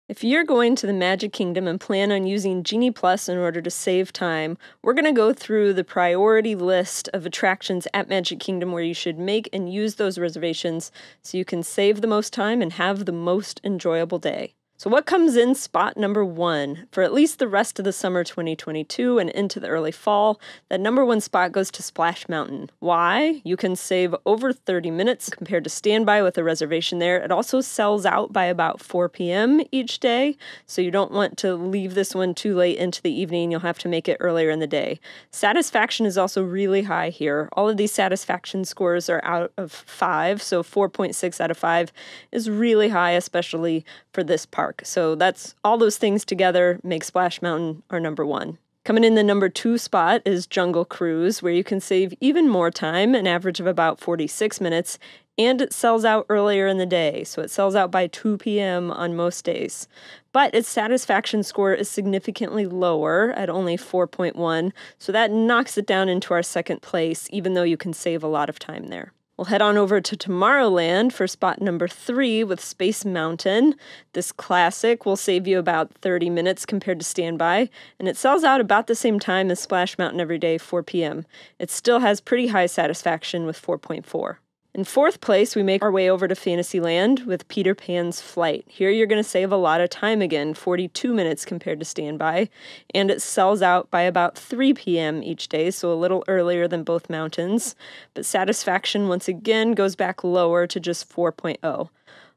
If you're going to the Magic Kingdom and plan on using Genie Plus in order to save time, we're going to go through the priority list of attractions at Magic Kingdom where you should make and use those reservations so you can save the most time and have the most enjoyable day. So what comes in spot number 1? For at least the rest of the summer 2022 and into the early fall, that number 1 spot goes to Splash Mountain. Why? You can save over 30 minutes compared to standby with a reservation there. It also sells out by about 4 p.m. each day, so you don't want to leave this one too late into the evening. You'll have to make it earlier in the day. Satisfaction is also really high here. All of these satisfaction scores are out of 5, so 4.6 out of 5 is really high, especially for this park. So that's all those things together make Splash Mountain our number 1. Coming in the number 2 spot is Jungle Cruise, where you can save even more time, an average of about 46 minutes, and it sells out earlier in the day, so it sells out by 2 p.m. on most days. But its satisfaction score is significantly lower at only 4.1, so that knocks it down into our second place, even though you can save a lot of time there. We'll head on over to Tomorrowland for spot number 3 with Space Mountain. This classic will save you about 30 minutes compared to standby, and it sells out about the same time as Splash Mountain every day, 4 p.m. It still has pretty high satisfaction with 4.4. In 4th place, we make our way over to Fantasyland with Peter Pan's Flight. Here you're going to save a lot of time again, 42 minutes compared to standby, and it sells out by about 3 p.m. each day, so a little earlier than both mountains. But satisfaction once again goes back lower to just 4.0.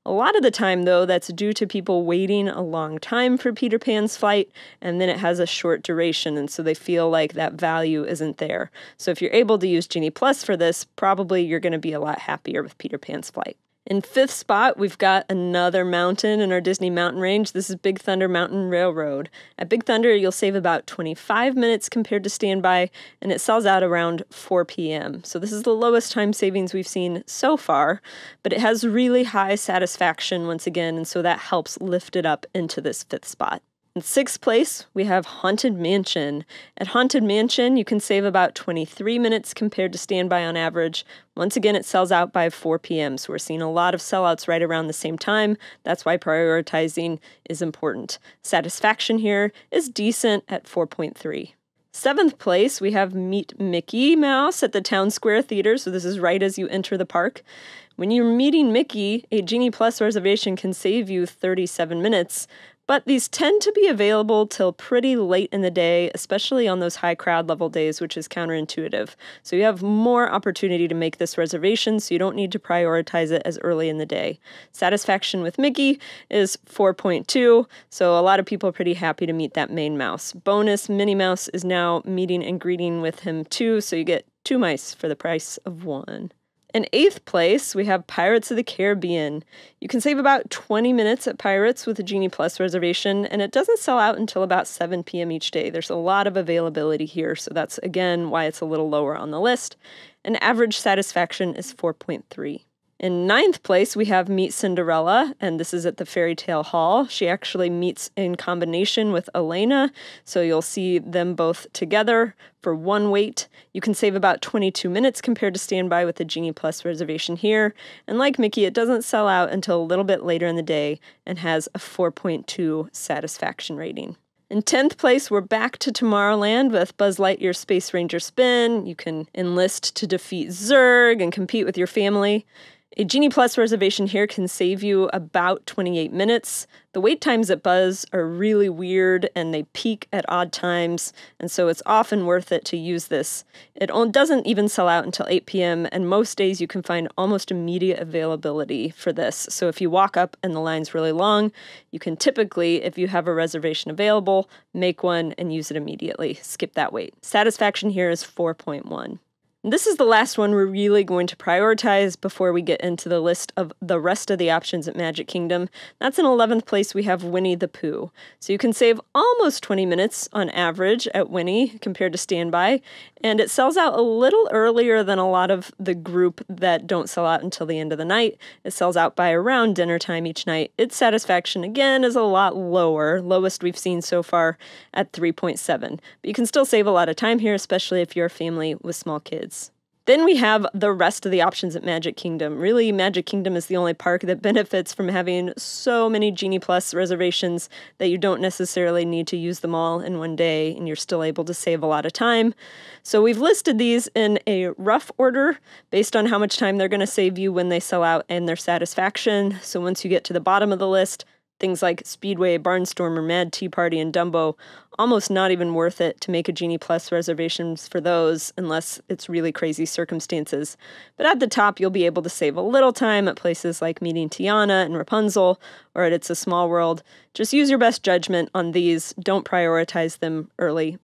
A lot of the time, though, that's due to people waiting a long time for Peter Pan's Flight, and then it has a short duration, and so they feel like that value isn't there. So if you're able to use Genie Plus for this, probably you're going to be a lot happier with Peter Pan's Flight. In 5th spot, we've got another mountain in our Disney mountain range. This is Big Thunder Mountain Railroad. At Big Thunder, you'll save about 25 minutes compared to standby, and it sells out around 4 p.m. So this is the lowest time savings we've seen so far, but it has really high satisfaction once again, and so that helps lift it up into this 5th spot. In 6th place, we have Haunted Mansion. At Haunted Mansion, you can save about 23 minutes compared to standby on average. Once again, it sells out by 4 p.m., so we're seeing a lot of sellouts right around the same time. That's why prioritizing is important. Satisfaction here is decent at 4.3. 7th place, we have Meet Mickey Mouse at the Town Square Theater, so this is right as you enter the park. When you're meeting Mickey, a Genie Plus reservation can save you 37 minutes, but these tend to be available till pretty late in the day, especially on those high crowd level days, which is counterintuitive. So you have more opportunity to make this reservation, so you don't need to prioritize it as early in the day. Satisfaction with Mickey is 4.2, so a lot of people are pretty happy to meet that main mouse. Bonus, Minnie Mouse is now meeting and greeting with him too, so you get 2 mice for the price of 1. In 8th place, we have Pirates of the Caribbean. You can save about 20 minutes at Pirates with a Genie Plus reservation, and it doesn't sell out until about 7 p.m. each day. There's a lot of availability here, so that's, again, why it's a little lower on the list. And average satisfaction is 4.3. In 9th place, we have Meet Cinderella, and this is at the Fairy Tale Hall. She actually meets in combination with Elena, so you'll see them both together for 1 wait. You can save about 22 minutes compared to standby with the Genie Plus reservation here. And like Mickey, it doesn't sell out until a little bit later in the day and has a 4.2 satisfaction rating. In 10th place, we're back to Tomorrowland with Buzz Lightyear Space Ranger Spin. You can enlist to defeat Zurg and compete with your family. A Genie Plus reservation here can save you about 28 minutes. The wait times at Buzz are really weird and they peak at odd times, and so it's often worth it to use this. It doesn't even sell out until 8 p.m., and most days you can find almost immediate availability for this. So if you walk up and the line's really long, you can typically, if you have a reservation available, make one and use it immediately. Skip that wait. Satisfaction here is 4.1. This is the last one we're really going to prioritize before we get into the list of the rest of the options at Magic Kingdom. That's in 11th place, we have Winnie the Pooh. So you can save almost 20 minutes on average at Winnie compared to standby, and it sells out a little earlier than a lot of the group that don't sell out until the end of the night. It sells out by around dinner time each night. Its satisfaction, again, is a lot lower, lowest we've seen so far at 3.7. But you can still save a lot of time here, especially if you're a family with small kids. Then we have the rest of the options at Magic Kingdom. Really, Magic Kingdom is the only park that benefits from having so many Genie Plus reservations that you don't necessarily need to use them all in one day, and you're still able to save a lot of time. So we've listed these in a rough order based on how much time they're going to save you when they sell out and their satisfaction. So once you get to the bottom of the list, things like Speedway, Barnstormer, Mad Tea Party, and Dumbo, almost not even worth it to make a Genie Plus reservations for those unless it's really crazy circumstances. But at the top, you'll be able to save a little time at places like meeting Tiana and Rapunzel, or at It's a Small World. Just use your best judgment on these. Don't prioritize them early.